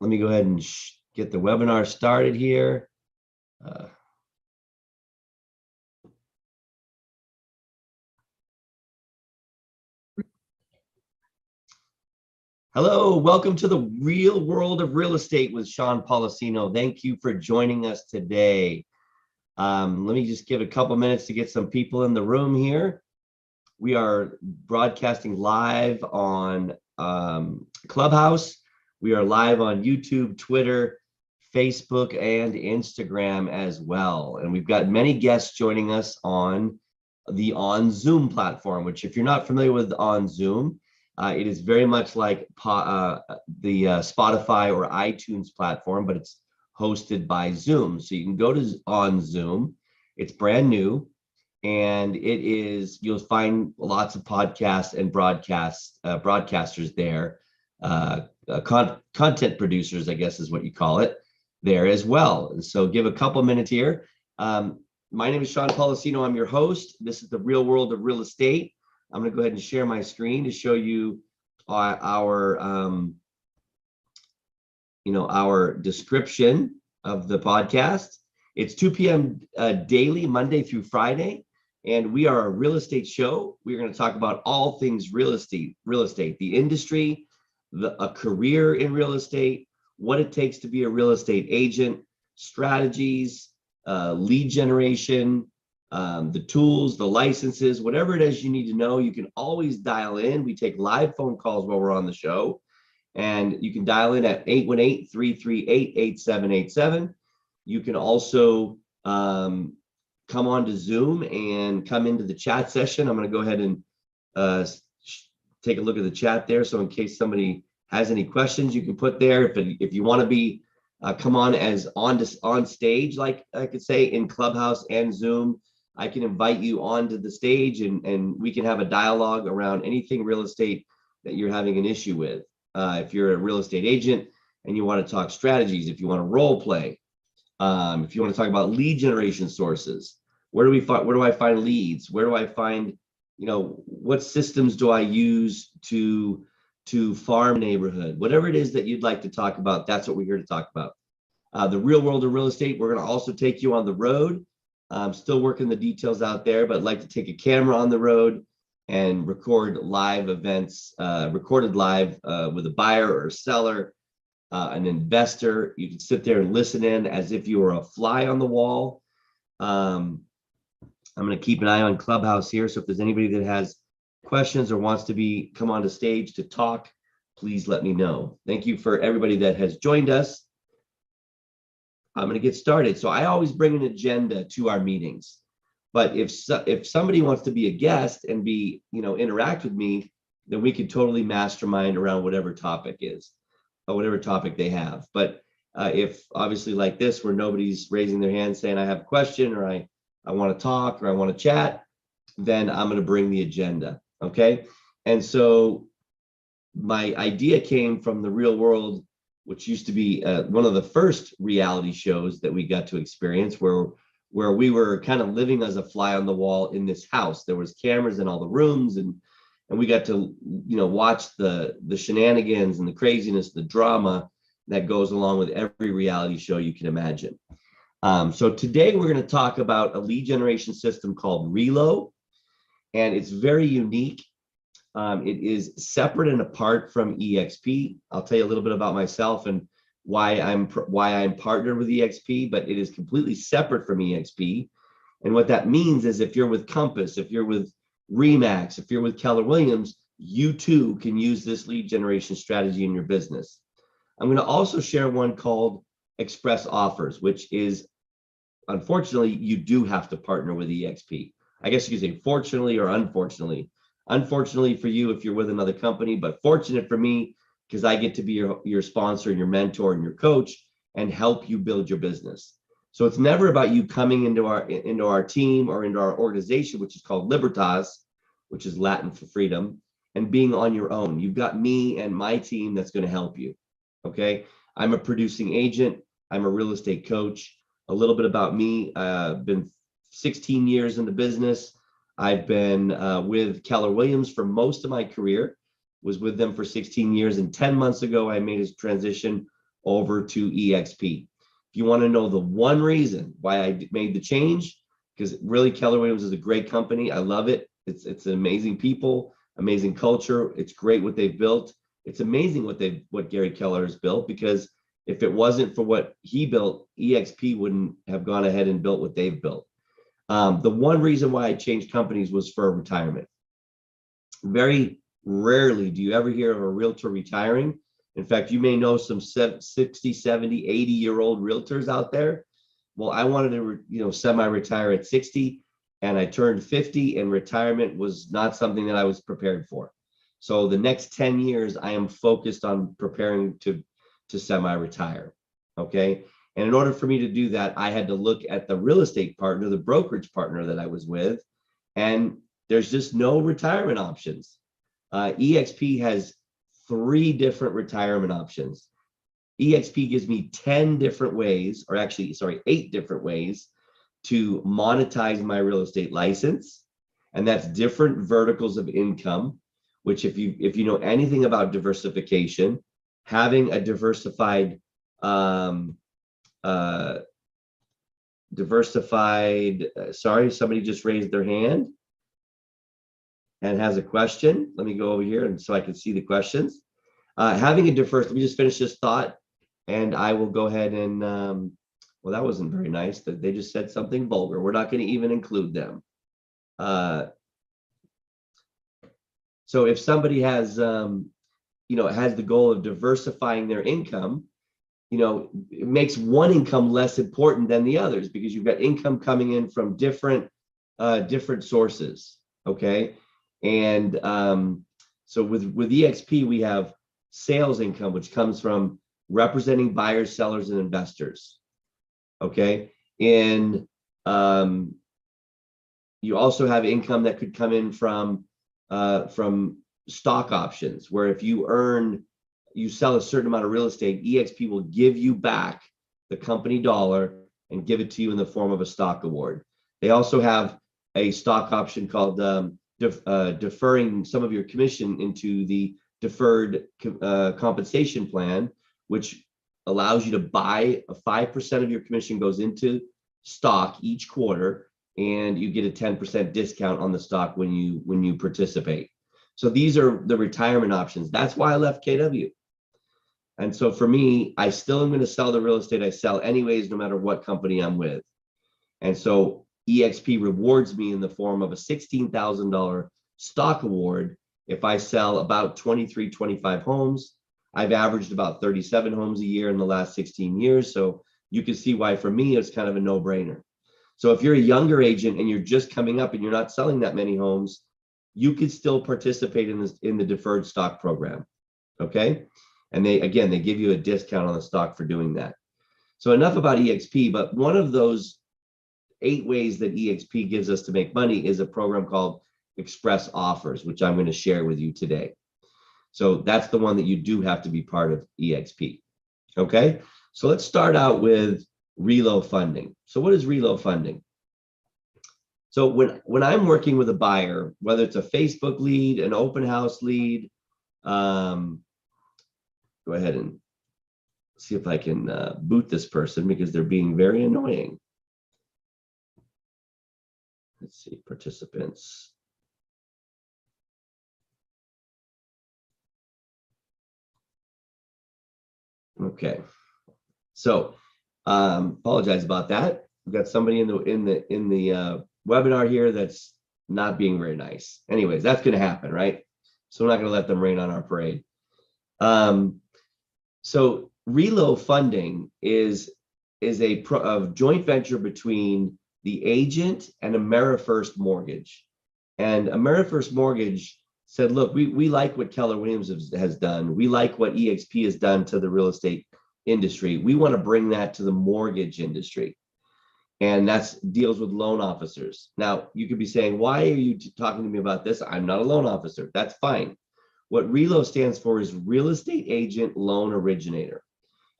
let me go ahead and get the webinar started here. Hello, welcome to the real world of real estate with Sean Policino. Thank you for joining us today. Let me just give a couple minutes to get some people in the room here. We are broadcasting live on Clubhouse. We are live on YouTube, Twitter, Facebook, and Instagram as well. And we've got many guests joining us on the Zoom platform, which if you're not familiar with Zoom, it is very much like the Spotify or iTunes platform, but it's hosted by Zoom. So you can go to Zoom. It's brand new, and you'll find lots of podcasts and broadcasters there, content producers, I guess is what you call it, there as well. And so give a couple minutes here. My name is Sean Policino. I'm your host. This is the real world of real estate. I'm going to go ahead and share my screen to show you our description of the podcast. It's 2 p.m. Daily, Monday through Friday, and we are a real estate show. We're going to talk about all things real estate, the industry, a career in real estate, what it takes to be a real estate agent, strategies, lead generation, the tools, the licenses, whatever it is you need to know. You can always dial in. We take live phone calls while we're on the show, and you can dial in at 818-338-8787. You can also come on to Zoom and come into the chat session. I'm going to go ahead and take a look at the chat there. So in case somebody has any questions, you can put there. If you want to be come on as on stage, like I could say, in Clubhouse and Zoom, I can invite you onto the stage and we can have a dialogue around anything real estate that you're having an issue with. If you're a real estate agent and you want to talk strategies, if you want to role play, if you want to talk about lead generation sources, where do I find leads? Where do I find, what systems do I use to farm neighborhood? Whatever it is that you'd like to talk about, that's what we're here to talk about. The real world of real estate, we're going to also take you on the road. I'm still working the details out there, but I'd like to take a camera on the road and record live events, recorded live with a buyer or a seller, an investor. You can sit there and listen in as if you were a fly on the wall. I'm going to keep an eye on Clubhouse here. So if there's anybody that has questions or wants to come onto stage to talk, please let me know. Thank you for everybody that has joined us. I'm going to get started. So I always bring an agenda to our meetings, but if somebody wants to be a guest and interact with me, then we could totally mastermind around whatever topic is, or whatever topic they have. But if obviously like this, where nobody's raising their hand saying I have a question, or I want to talk, or I want to chat, then I'm going to bring the agenda. Okay. And so my idea came from the real world, which used to be one of the first reality shows that we got to experience, where we were kind of living as a fly on the wall in this house. There was cameras in all the rooms, and we got to watch the shenanigans and the craziness, the drama that goes along with every reality show you can imagine. So today we're going to talk about a lead generation system called Relo, and it's very unique. It is separate and apart from EXP. I'll tell you a little bit about myself and why I'm partnered with EXP, but it is completely separate from EXP. And what that means is if you're with Compass, if you're with Remax, if you're with Keller Williams, you too can use this lead generation strategy in your business. I'm going to also share one called Express Offers, which is, unfortunately, you do have to partner with EXP. I guess you could say fortunately or unfortunately. Unfortunately for you if you're with another company, but fortunate for me because I get to be your sponsor and your mentor and your coach and help you build your business. So it's never about you coming into our team or into our organization, which is called Libertas, which is Latin for freedom, and being on your own. You've got me and my team that's going to help you. Okay. I'm a producing agent. I'm a real estate coach. A little bit about me. I've been 16 years in the business. I've been with Keller Williams for most of my career, was with them for 16 years. And 10 months ago, I made a transition over to EXP. If you want to know the one reason why I made the change, because really Keller Williams is a great company. I love it. It's amazing people, amazing culture. It's great what they've built. It's amazing what Gary Keller has built, because if it wasn't for what he built, EXP wouldn't have gone ahead and built what they've built. The one reason why I changed companies was for retirement. Very rarely do you ever hear of a realtor retiring. In fact, you may know some 60, 70, 80-year-old realtors out there. Well, I wanted to, semi-retire at 60, and I turned 50, and retirement was not something that I was prepared for. So the next 10 years, I am focused on preparing to semi-retire, okay? And in order for me to do that, I had to look at the real estate partner, the brokerage partner that I was with, and there's just no retirement options. EXP has 3 different retirement options. EXP gives me 10 different ways, or actually, sorry, 8 different ways to monetize my real estate license. And that's different verticals of income, which if you know anything about diversification, having a diversified, sorry, somebody just raised their hand and has a question. Let me go over here and so I can see the questions. Having a diverse, let me just finish this thought and I will go ahead and, well, that wasn't very nice that they just said something vulgar. We're not going to even include them. So if somebody has, has the goal of diversifying their income, it makes one income less important than the others because you've got income coming in from different sources. Okay. And so with EXP, we have sales income, which comes from representing buyers, sellers, and investors. Okay. And you also have income that could come in from stock options, where if you sell a certain amount of real estate, EXP will give you back the company dollar and give it to you in the form of a stock award. They also have a stock option called deferring some of your commission into the deferred compensation plan, which allows you to buy 5% of your commission goes into stock each quarter, and you get a 10% discount on the stock when you participate. So these are the retirement options. That's why I left KW. And so for me, I still am going to sell the real estate I sell anyways, no matter what company I'm with. And so EXP rewards me in the form of a $16,000 stock award if I sell about 23, 25 homes. I've averaged about 37 homes a year in the last 16 years. So you can see why for me, it's kind of a no-brainer. So if you're a younger agent and you're just coming up and you're not selling that many homes, you could still participate in the deferred stock program. Okay. And they give you a discount on the stock for doing that. So enough about EXP, but one of those 8 ways that EXP gives us to make money is a program called Express Offers, which I'm going to share with you today. So that's the one that you do have to be part of EXP. Okay. So let's start out with reload funding. So what is reload funding? So when I'm working with a buyer, whether it's a Facebook lead, an open house lead, go ahead and see if I can boot this person because they're being very annoying. Let's see, participants. Okay, so apologize about that. We've got somebody in the webinar here that's not being very nice. Anyways, that's going to happen, right? So we're not going to let them rain on our parade. So reload funding is a joint venture between the agent and AmeriFirst Mortgage. And AmeriFirst Mortgage said, look, we like what Keller Williams has done. We like what EXP has done to the real estate industry. We want to bring that to the mortgage industry. And that deals with loan officers. Now, you could be saying, why are you talking to me about this? I'm not a loan officer. That's fine. What RELO stands for is Real Estate Agent Loan Originator.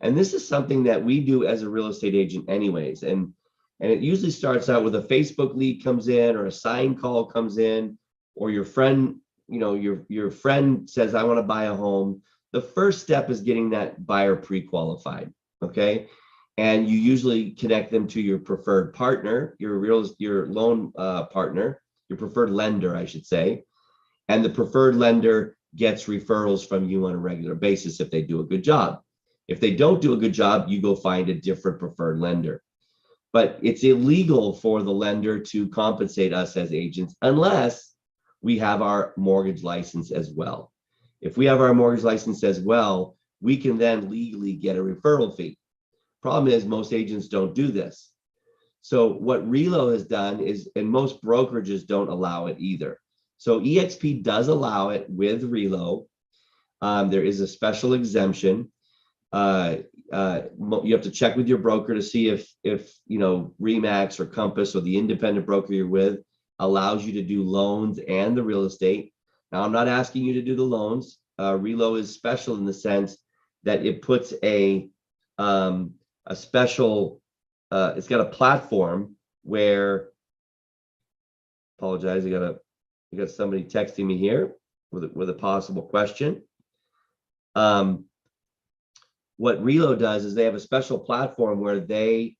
And this is something that we do as a real estate agent anyways. And it usually starts out with a Facebook lead comes in, or a sign call comes in, or your friend, your friend says, I want to buy a home. the first step is getting that buyer pre-qualified, okay? And you usually connect them to your preferred partner, your loan partner, your preferred lender, I should say. And the preferred lender gets referrals from you on a regular basis if they do a good job. If they don't do a good job, you go find a different preferred lender. But it's illegal for the lender to compensate us as agents unless we have our mortgage license as well. If we have our mortgage license as well, we can then legally get a referral fee. Problem is, most agents don't do this. So what Relo has done is, and most brokerages don't allow it either. So EXP does allow it with Relo. There is a special exemption. You have to check with your broker to see if Remax or Compass or the independent broker you're with allows you to do loans and the real estate. Now, I'm not asking you to do the loans. Relo is special in the sense that it puts a special, it's got a platform where, apologize, I got somebody texting me here with a possible question. What Relo does is they have a special platform where they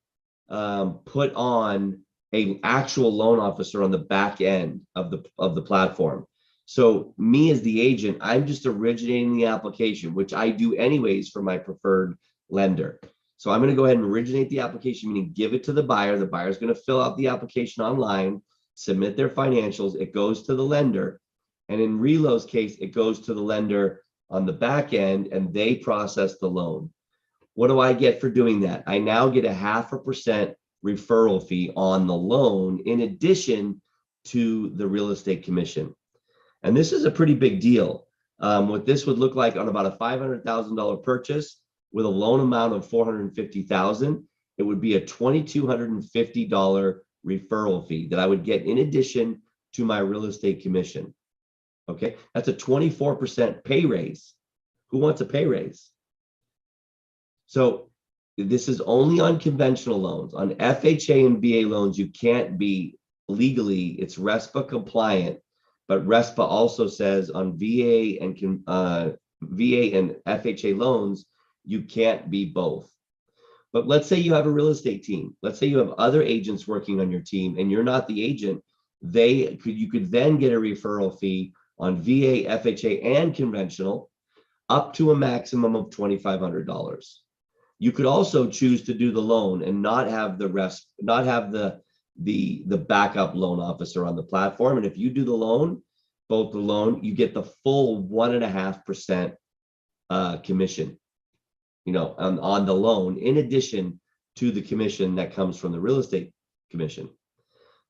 put on an actual loan officer on the back end of the platform. So me as the agent, I'm just originating the application, which I do anyways for my preferred lender. So I'm going to go ahead and originate the application, meaning give it to the buyer. The buyer is going to fill out the application online, submit their financials. It goes to the lender. And in Relo's case, it goes to the lender on the back end and they process the loan. What do I get for doing that? I now get a 0.5% referral fee on the loan in addition to the real estate commission. And this is a pretty big deal. What this would look like on about a $500,000 purchase with a loan amount of $450,000, it would be a $2,250 referral fee that I would get in addition to my real estate commission. Okay, that's a 24% pay raise. Who wants a pay raise? So this is only on conventional loans. On FHA and VA loans, you can't be legally, it's RESPA compliant, but RESPA also says on VA and FHA loans, you can't be both. But let's say you have a real estate team. Let's say you have other agents working on your team and you're not the agent. You could then get a referral fee on VA, FHA, and conventional up to a maximum of $2,500. You could also choose to do the loan and not have the backup loan officer on the platform. And if you do the loan, you get the full 1.5% commission, on the loan, in addition to the commission that comes from the real estate commission.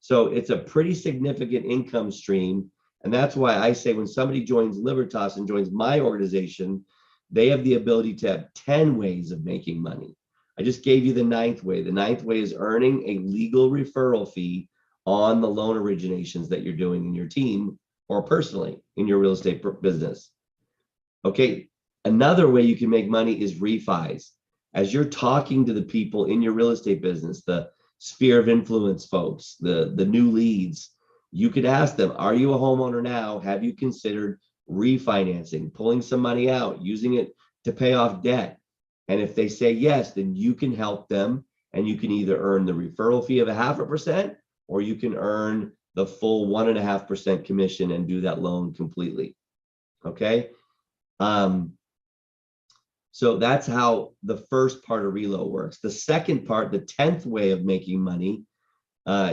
So it's a pretty significant income stream. And that's why I say when somebody joins Libertas and joins my organization, they have the ability to have 10 ways of making money. I just gave you the 9th way. The 9th way is earning a legal referral fee on the loan originations that you're doing in your team or personally in your real estate business. Okay, another way you can make money is refis. As you're talking to the people in your real estate business, the sphere of influence folks, the new leads, you could ask them, are you a homeowner now? Have you considered refinancing, pulling some money out, using it to pay off debt? And if they say yes, then you can help them and you can either earn the referral fee of 0.5% or you can earn the full 1.5% commission and do that loan completely. Okay. So that's how the first part of Relo works. The second part, the 10th way of making money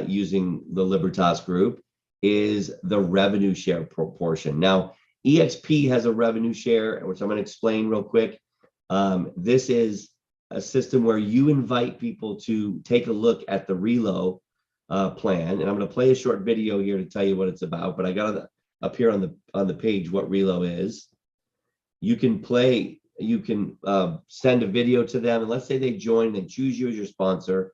using the Libertas group, is the revenue share proportion. Now, EXP has a revenue share, which I'm going to explain real quick. This is a system where you invite people to take a look at the Relo plan, and I'm going to play a short video here to tell you what it's about. But I got it up here on the page what Relo is. You can send a video to them, and let's say they join and choose you as your sponsor.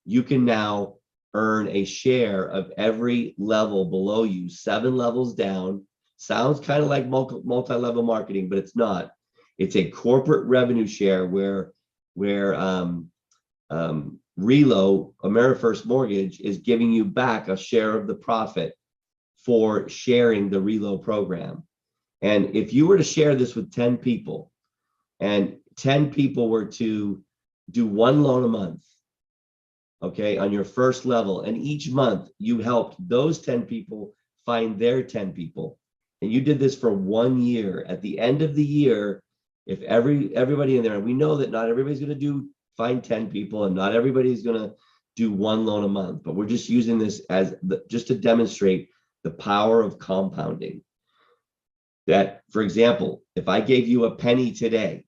You can now earn a share of every level below you, 7 levels down. Sounds kind of like multi-level marketing, but it's not. It's a corporate revenue share where Relo, AmeriFirst Mortgage, is giving you back a share of the profit for sharing the Relo program. And if you were to share this with 10 people, and 10 people were to do one loan a month, okay, on your first level, and each month you helped those 10 people find their 10 people, and you did this for 1 year, at the end of the year, if everybody in there, and we know that not everybody's going to find 10 people, and not everybody's going to do one loan a month, but we're just using this as just to demonstrate the power of compounding. That, for example, if I gave you a penny today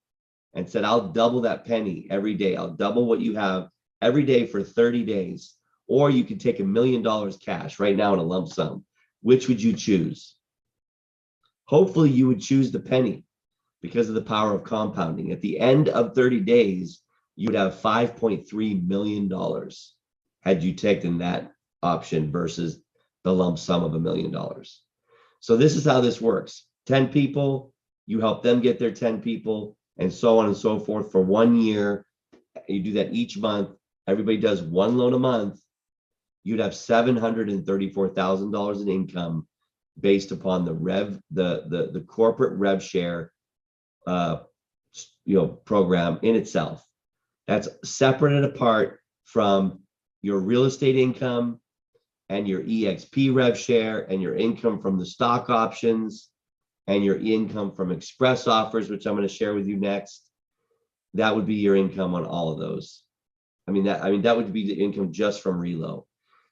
and said, I'll double that penny every day, I'll double what you have every day for 30 days, or you could take $1 million cash right now in a lump sum, which would you choose? Hopefully you would choose the penny because of the power of compounding. At the end of 30 days, you would have $5.3 million had you taken that option versus the lump sum of $1 million. So this is how this works. 10 people, you help them get their 10 people, and so on and so forth for 1 year. You do that each month. Everybody does one loan a month. You'd have $734,000 in income based upon the corporate rev share program in itself. That's separate and apart from your real estate income and your EXP rev share and your income from the stock options and your income from express offers, which I'm going to share with you next. That would be your income on all of those. That would be the income just from Relo.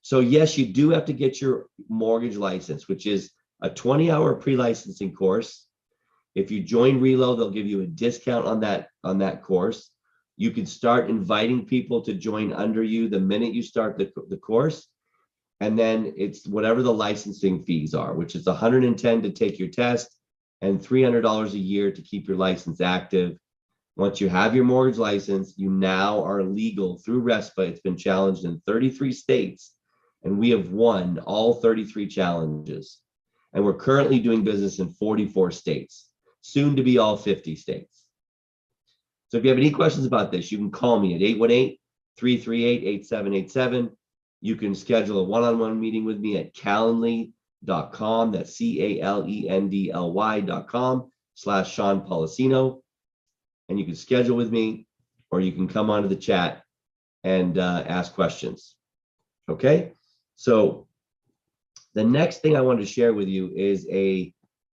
So yes, you do have to get your mortgage license, which is a 20-hour pre-licensing course. If you join Relo, they'll give you a discount on that course. You can start inviting people to join under you the minute you start the course. And then it's whatever the licensing fees are, which is $110 to take your test and $300 a year to keep your license active. Once you have your mortgage license, you now are legal through RESPA. It's been challenged in 33 states, and we have won all 33 challenges. And we're currently doing business in 44 states, soon to be all 50 states. So if you have any questions about this, you can call me at 818-338-8787. You can schedule a one-on-one meeting with me at calendly.com. That's calendly.com/Sean Policino. And you can schedule with me, or you can come onto the chat and ask questions. Okay, so the next thing I wanted to share with you is a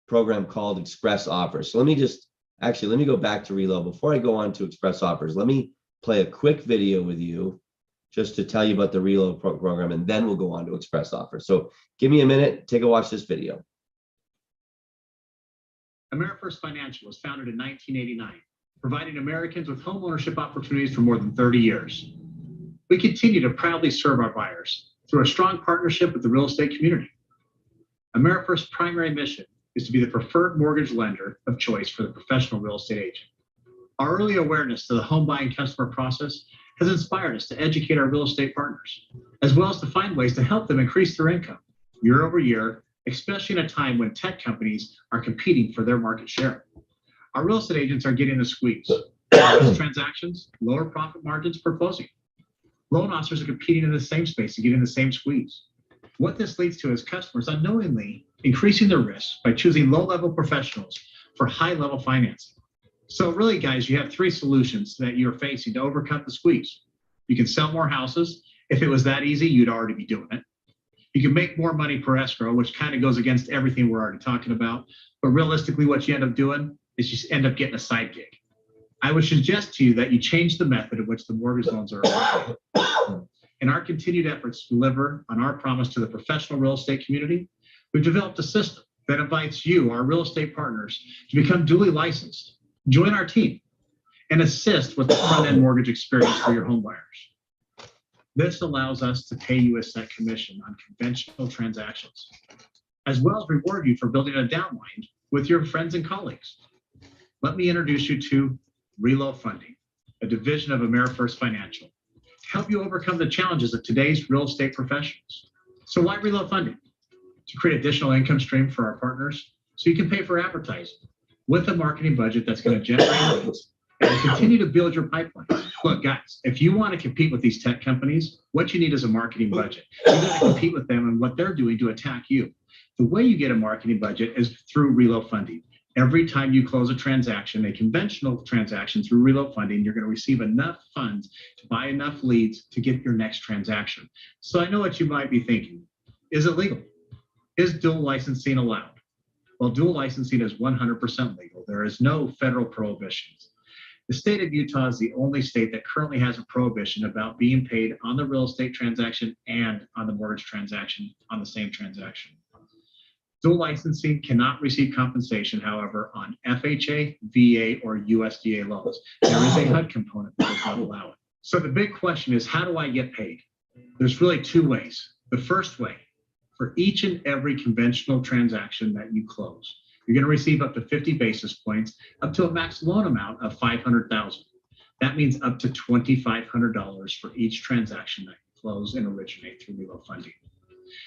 program called Express Offers. So let me go back to Relo. Before I go on to Express Offers, let me play a quick video with you just to tell you about the Relo program, and then we'll go on to Express Offers. So give me a minute, take a watch this video. AmeriFirst Financial was founded in 1989. Providing Americans with home ownership opportunities for more than 30 years. We continue to proudly serve our buyers through a strong partnership with the real estate community. AmeriFirst's primary mission is to be the preferred mortgage lender of choice for the professional real estate agent. Our early awareness to the home buying customer process has inspired us to educate our real estate partners, as well as to find ways to help them increase their income year over year, especially in a time when tech companies are competing for their market share. Our real estate agents are getting the squeeze. Less transactions, lower profit margins per closing. Loan officers are competing in the same space and getting the same squeeze. What this leads to is customers unknowingly increasing their risk by choosing low-level professionals for high-level financing. So really, guys, you have three solutions that you're facing to overcome the squeeze. You can sell more houses. If it was that easy, you'd already be doing it. You can make more money per escrow, which kind of goes against everything we're already talking about. But realistically, what you end up doing is you end up getting a side gig. I would suggest to you that you change the method in which the mortgage loans are applied. In our continued efforts to deliver on our promise to the professional real estate community, we've developed a system that invites you, our real estate partners, to become duly licensed, join our team, and assist with the front-end mortgage experience for your home buyers. This allows us to pay you a set commission on conventional transactions, as well as reward you for building a downline with your friends and colleagues. Let me introduce you to Relo Funding, a division of AmeriFirst Financial, to help you overcome the challenges of today's real estate professionals. So why Relo Funding? To create additional income stream for our partners so you can pay for advertising with a marketing budget that's going to generate leads and continue to build your pipeline. Look, guys, if you want to compete with these tech companies, what you need is a marketing budget. You got to compete with them and what they're doing to attack you. The way you get a marketing budget is through Relo Funding. Every time you close a transaction, a conventional transaction through reload funding, you're going to receive enough funds to buy enough leads to get your next transaction. So I know what you might be thinking. Is it legal? Is dual licensing allowed? Well, dual licensing is 100% legal. There is no federal prohibitions. The state of Utah is the only state that currently has a prohibition about being paid on the real estate transaction and on the mortgage transaction on the same transaction. Dual licensing cannot receive compensation, however, on FHA, VA, or USDA loans. There is a HUD component that does not allow it. So the big question is, how do I get paid? There's really two ways. The first way, for each and every conventional transaction that you close, you're going to receive up to 50 basis points, up to a max loan amount of $500,000. That means up to $2,500 for each transaction that you close and originate through reload funding.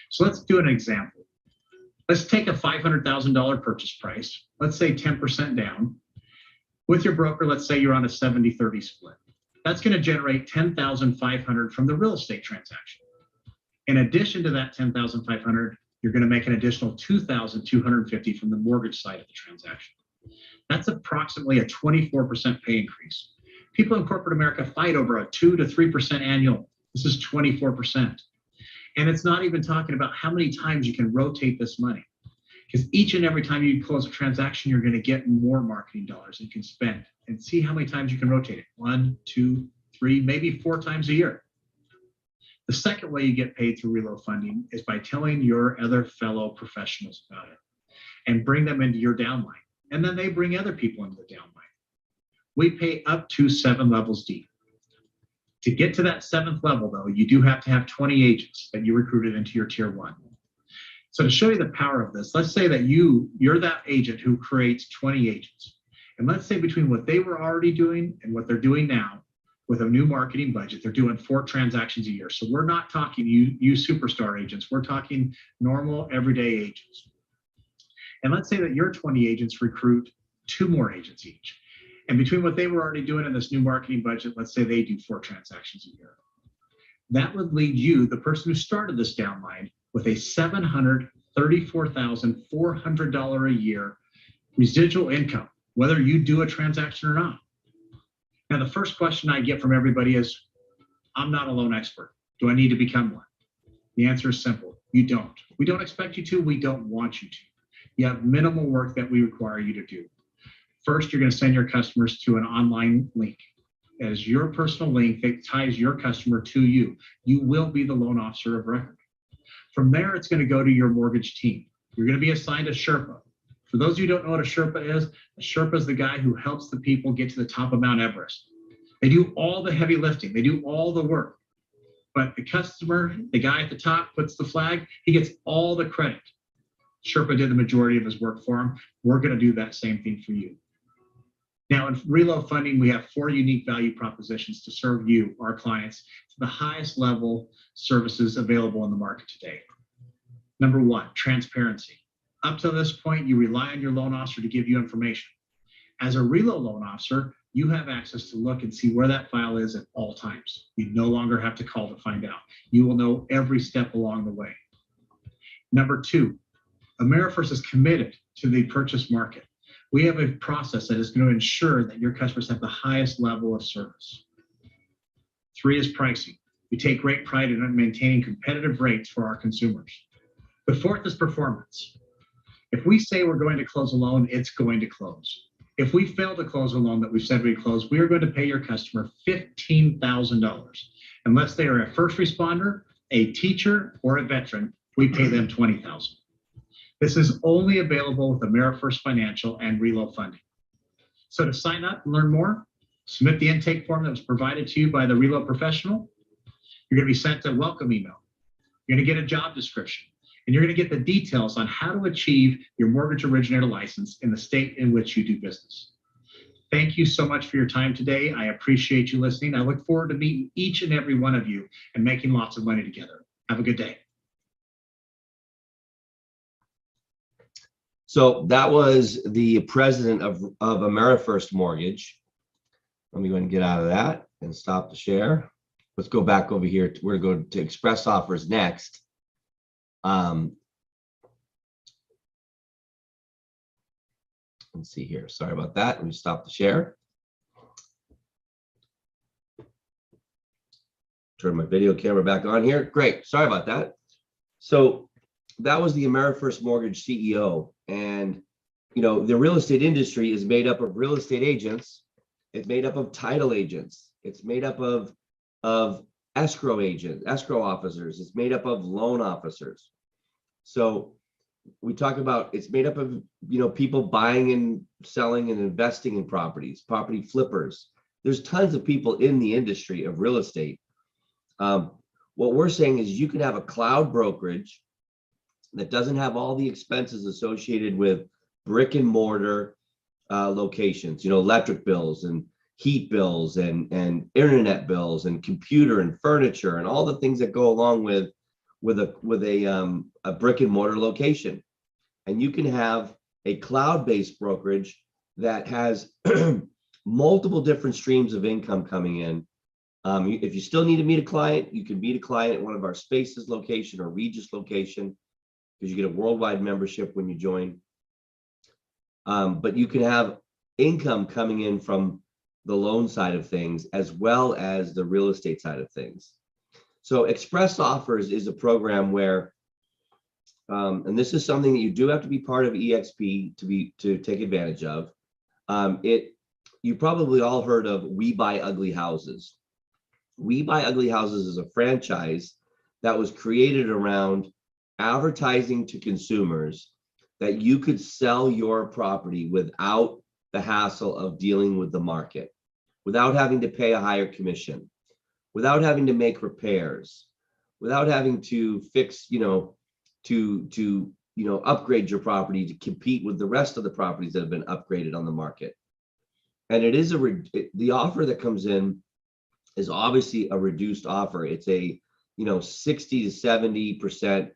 So let's do an example. Let's take a $500,000 purchase price, let's say 10% down. With your broker, let's say you're on a 70-30 split. That's going to generate $10,500 from the real estate transaction. In addition to that $10,500, you're going to make an additional $2,250 from the mortgage side of the transaction. That's approximately a 24% pay increase. People in corporate America fight over a 2 to 3% annual. This is 24%. And it's not even talking about how many times you can rotate this money. Because each and every time you close a transaction, you're going to get more marketing dollars you can spend. And see how many times you can rotate it. 1, 2, 3, maybe 4 times a year. The second way you get paid through reload funding is by telling your other fellow professionals about it and bring them into your downline. And then they bring other people into the downline. We pay up to 7 levels deep. To get to that 7th level, though, you do have to have 20 agents that you recruited into your tier 1. So to show you the power of this, let's say that you're that agent who creates 20 agents. And let's say between what they were already doing and what they're doing now, with a new marketing budget, they're doing 4 transactions a year. So we're not talking you superstar agents. We're talking normal, everyday agents. And let's say that your 20 agents recruit 2 more agents each. And between what they were already doing in this new marketing budget, let's say they do 4 transactions a year. That would lead you, the person who started this downline, with a $734,400 a year residual income, whether you do a transaction or not. Now, the first question I get from everybody is, I'm not a loan expert. Do I need to become one? The answer is simple. You don't. We don't expect you to. We don't want you to. You have minimal work that we require you to do. First, you're going to send your customers to an online link. That is your personal link that ties your customer to you. You will be the loan officer of record. From there, it's going to go to your mortgage team. You're going to be assigned a Sherpa. For those of you who don't know what a Sherpa is the guy who helps the people get to the top of Mount Everest. They do all the heavy lifting. They do all the work. But the customer, the guy at the top, puts the flag. He gets all the credit. Sherpa did the majority of his work for him. We're going to do that same thing for you. Now, in reload funding, we have 4 unique value propositions to serve you, our clients, to the highest level services available in the market today. Number 1, transparency. Up to this point, you rely on your loan officer to give you information. As a reload loan officer, you have access to look and see where that file is at all times. You no longer have to call to find out. You will know every step along the way. Number 2, AmeriFirst is committed to the purchase market. We have a process that is going to ensure that your customers have the highest level of service. 3 is pricing. We take great pride in maintaining competitive rates for our consumers. The 4th is performance. If we say we're going to close a loan, it's going to close. If we fail to close a loan that we said we'd close, we are going to pay your customer $15,000. Unless they are a first responder, a teacher, or a veteran, we pay them $20,000. This is only available with AmeriFirst Financial and reload funding. So to sign up and learn more, submit the intake form that was provided to you by the reload professional. You're going to be sent a welcome email. You're going to get a job description, and you're going to get the details on how to achieve your mortgage originator license in the state in which you do business. Thank you so much for your time today. I appreciate you listening. I look forward to meeting each and every one of you and making lots of money together. Have a good day. So that was the president of AmeriFirst Mortgage. Let me go ahead and get out of that and stop the share. Let's go back over here. We're going to go to Express Offers next. Let's see here. Sorry about that. Let me stop the share. Turn my video camera back on here. Great. Sorry about that. So that was the AmeriFirst Mortgage CEO. And, you know, the real estate industry is made up of real estate agents. It's made up of title agents. It's made up of escrow agents, escrow officers. It's made up of loan officers. So we talk about, it's made up of, you know, people buying and selling and investing in properties, property flippers. There's tons of people in the industry of real estate. What we're saying is you can have a cloud brokerage that doesn't have all the expenses associated with brick and mortar locations, you know, electric bills and heat bills and internet bills and computer and furniture and all the things that go along with a brick and mortar location. And you can have a cloud-based brokerage that has multiple different streams of income coming in. If you still need to meet a client, you can meet a client at one of our Spaces location or Regis location, because you get a worldwide membership when you join. But you can have income coming in from the loan side of things as well as the real estate side of things. So Express Offers is a program where, and this is something that you do have to be part of EXP to take advantage of. You probably all heard of We Buy Ugly Houses. We Buy Ugly Houses is a franchise that was created around advertising to consumers that you could sell your property without the hassle of dealing with the market, without having to pay a higher commission, without having to make repairs, without having to fix, upgrade your property to compete with the rest of the properties that have been upgraded on the market. And it is the offer that comes in is obviously a reduced offer. It's a 60 to 70%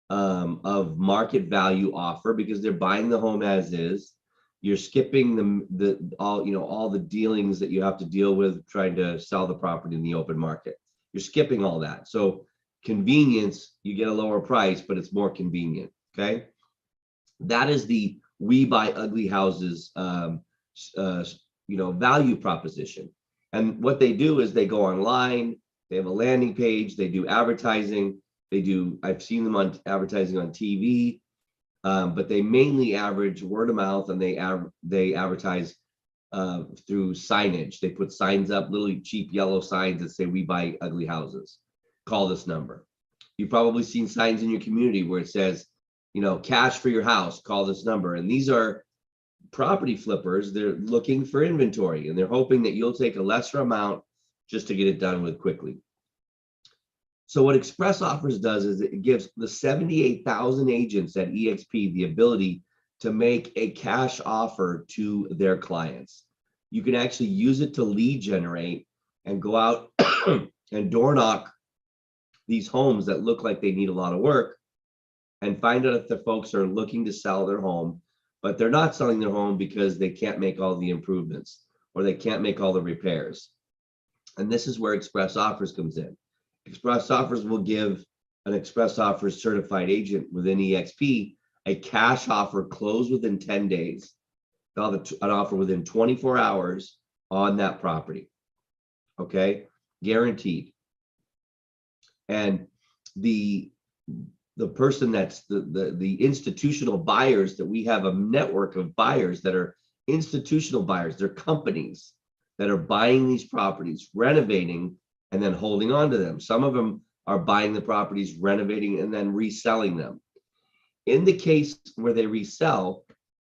of market value offer, because they're buying the home as is. You're skipping all the dealings that you have to deal with trying to sell the property in the open market. You're skipping all that. So convenience, you get a lower price, but it's more convenient. Okay, that is the We Buy Ugly Houses value proposition. And what they do is they go online, they have a landing page, they do advertising, I've seen them on advertising on TV, but they mainly average word of mouth, and they advertise through signage. They put signs up, little cheap yellow signs that say "We Buy Ugly Houses. Call this number." You've probably seen signs in your community where it says, cash for your house, call this number. And these are property flippers. They're looking for inventory, and they're hoping that you'll take a lesser amount just to get it done with quickly. So what Express Offers does is it gives the 78,000 agents at EXP the ability to make a cash offer to their clients. You can actually use it to lead generate and go out and door knock these homes that look like they need a lot of work, and find out if the folks are looking to sell their home, but they're not selling their home because they can't make all the improvements or they can't make all the repairs. And this is where Express Offers comes in. Express Offers will give an Express Offers certified agent within EXP a cash offer closed within 10 days. They'll have an offer within 24 hours on that property. Okay, guaranteed. And the person that's the institutional buyers, that we have a network of buyers that are institutional buyers. They're companies that are buying these properties, renovating, and then holding on to them. Some of them are buying the properties, renovating, and then reselling them. In the case where they resell,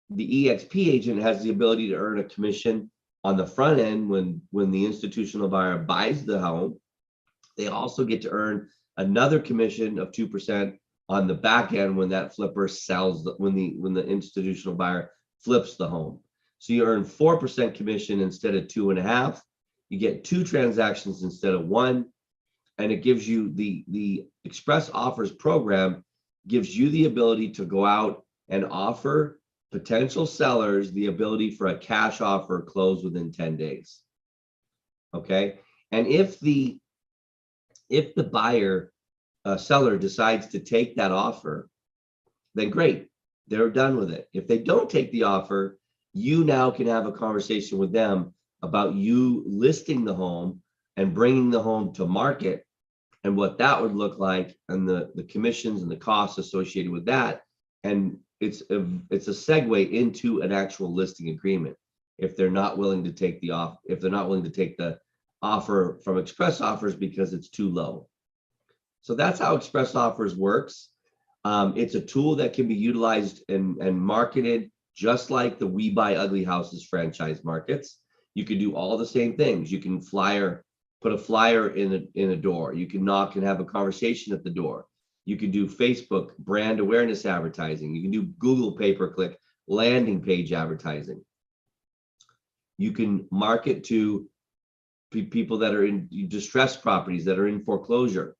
the EXP agent has the ability to earn a commission on the front end when the institutional buyer buys the home. They also get to earn another commission of 2% on the back end when that flipper sells, when the institutional buyer flips the home. So you earn 4% commission instead of 2.5%. You get 2 transactions instead of 1, and it gives you the Express Offers program gives you the ability to go out and offer potential sellers the ability for a cash offer closed within 10 days. Okay, and if the buyer seller decides to take that offer, then great, they're done with it. If they don't take the offer, you now can have a conversation with them about you listing the home and bringing the home to market and what that would look like, and the commissions and the costs associated with that. And it's a segue into an actual listing agreement if they're not willing to take the offer from Express Offers because it's too low. So that's how Express Offers works. It's a tool that can be utilized and marketed just like the We Buy Ugly Houses franchise markets. You can do all the same things. You can put a flyer in a door. You can knock and have a conversation at the door. You can do Facebook brand awareness advertising. You can do Google pay-per-click landing page advertising. You can market to people that are in distressed properties that are in foreclosure.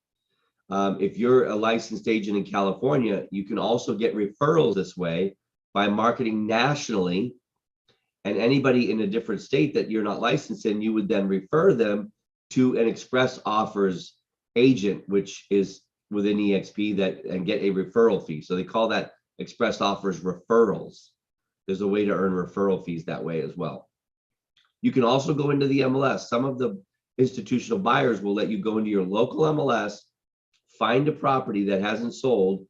If you're a licensed agent in California, you can also get referrals this way by marketing nationally. And anybody in a different state that you're not licensed in, you would then refer them to an Express Offers agent, which is within EXP, and get a referral fee. So they call that Express Offers referrals. There's a way to earn referral fees that way as well. You can also go into the MLS. Some of the institutional buyers will let you go into your local MLS, find a property that hasn't sold,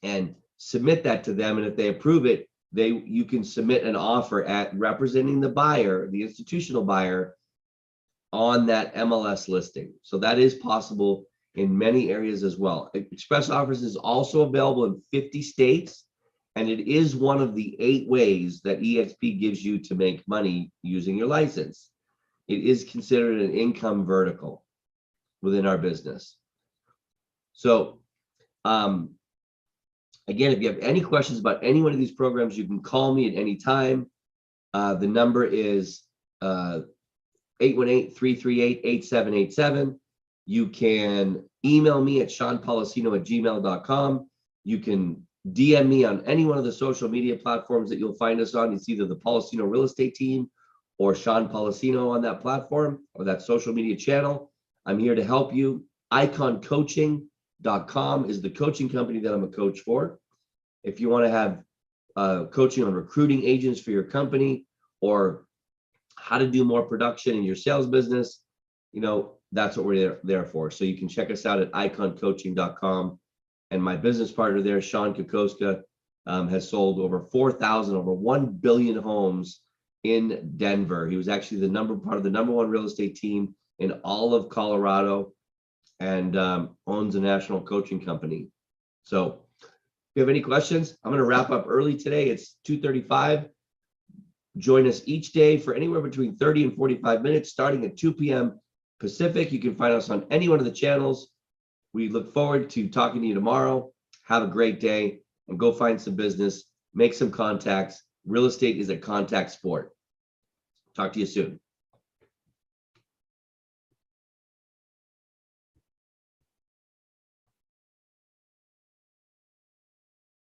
and submit that to them. And if they approve it, you can submit an offer at representing the buyer, the institutional buyer, on that MLS listing. So that is possible in many areas as well. Express Offers is also available in 50 states, and it is one of the 8 ways that EXP gives you to make money using your license. It is considered an income vertical within our business. So again, if you have any questions about any one of these programs, you can call me at any time. The number is 818-338-8787. You can email me at seanpolicino@gmail.com. You can DM me on any one of the social media platforms that you'll find us on. It's either the Policino Real Estate Team or Sean Policino on that platform or that social media channel. I'm here to help you. iconcoaching.com is the coaching company that I'm a coach for. If you want to have coaching on recruiting agents for your company or how to do more production in your sales business, that's what we're there for. So you can check us out at iconcoaching.com. And my business partner there, Sean Kokoska, has sold over 4,000, over 1 billion homes in Denver. He was actually part of the number 1 real estate team in all of Colorado, and owns a national coaching company. So if you have any questions, I'm going to wrap up early today. It's 2:35. Join us each day for anywhere between 30 and 45 minutes, starting at 2 p.m. Pacific. You can find us on any one of the channels. We look forward to talking to you tomorrow. Have a great day and go find some business, make some contacts. Real estate is a contact sport. Talk to you soon.